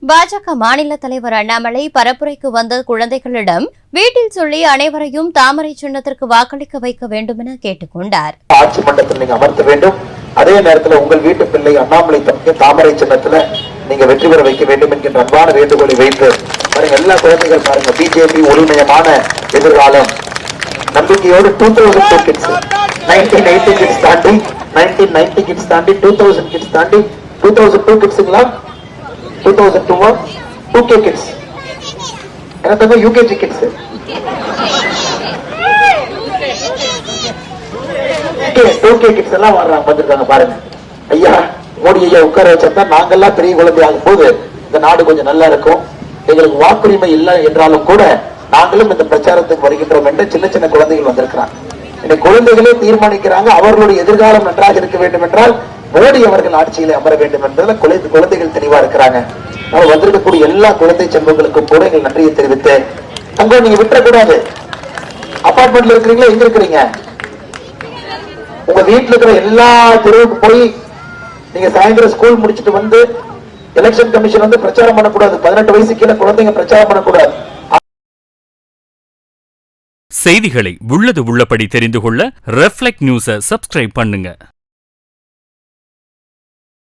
பாஜக மாநில தலைவர் அண்ணாமலை பரப்புரைக்கு வந்த குழந்தைகளிடம் வீட்டில் சொல்லி அனைவரையும் தாமரை சின்னத்திற்கு வாக்களிக்க வைக்க வேண்டும் என கேட்டுக் கொண்டார். ஆட்சி மன்றத்தில் நீங்க அமர்த்த வேண்டும். அதே நேரத்தில் உங்கள் வீட்டு பிள்ளை அண்ணாமலை தாமரை சின்னத்துல நீங்க வெற்றி பெற வைக்க வேண்டும் என்கின்ற அன்பான வேண்டுகோளை வைத்து பாருங்க. எல்லா குழந்தைகள் பாருங்க, பிஜேபி ஒளிமயமான எதிர்காலம் நம்பிக்கையோடு 2002 கிட்ஸ் 1980 கிட்ஸ் தாண்டி 1990 கிட்ஸ் தாண்டி 2000 கிட்ஸ் தாண்டி 2002 கிட்ஸுங்களா 2002 2K கிட்ஸ் என்ன யூகேஜி கிட்ஸ் 2K கிட்ஸ் எல்லாம் வர்றாங்க வந்துருக்காங்க பாருங்க. ஐயா மோடி ஐயா உட்கார வச்சா நாங்கெல்லாம் பெரிய குழந்தை ஆகும் போது இந்த நாடு கொஞ்சம் நல்லா இருக்கும். எங்களுக்கு வாக்குரிமை இல்லை என்றாலும் கூட நாங்களும் இந்த பிரச்சாரத்துக்கு வருகின்றோம் என்று சின்ன சின்ன குழந்தைகள் வந்திருக்கிறாங்க. இன்னைக்கு குழந்தைகளே தீர்மானிக்கிறாங்க அவர்களுடைய எதிர்காலம் நன்றாக இருக்க வேண்டும் என்றால் மோடி அவர்கள் ஆட்சியிலே அமர வேண்டும் என்பதில் குழந்தைகள் தெளிவா இருக்கிறாங்க. நம்ம வந்திருக்கக்கூடிய எல்லா குழந்தை செல்வங்களுக்கும் கூட எங்கள் நன்றியை தெரிவித்து அங்க நீங்க விட்டுறக்கூடாது. அபார்ட்மெண்ட்ல இருக்கிறீங்களா, எங்க இருக்கிறீங்க? உங்க வீட்டுல இருக்கிற எல்லா தெருவுக்கு போய் நீங்க சாயந்தரம் ஸ்கூல் முடிச்சுட்டு வந்து எலெக்ஷன் கமிஷன் வந்து பிரச்சாரம் பண்ணக்கூடாது. 18 வயசு கீழே குழந்தைங்க பிரச்சாரம் பண்ணக்கூடாது. செய்திகளை உள்ளது உள்ளபடி தெரிந்து கொள்ள ரெஃப்ளெக்ட் நியூஸை சப்ஸ்கிரைப் பண்ணுங்க.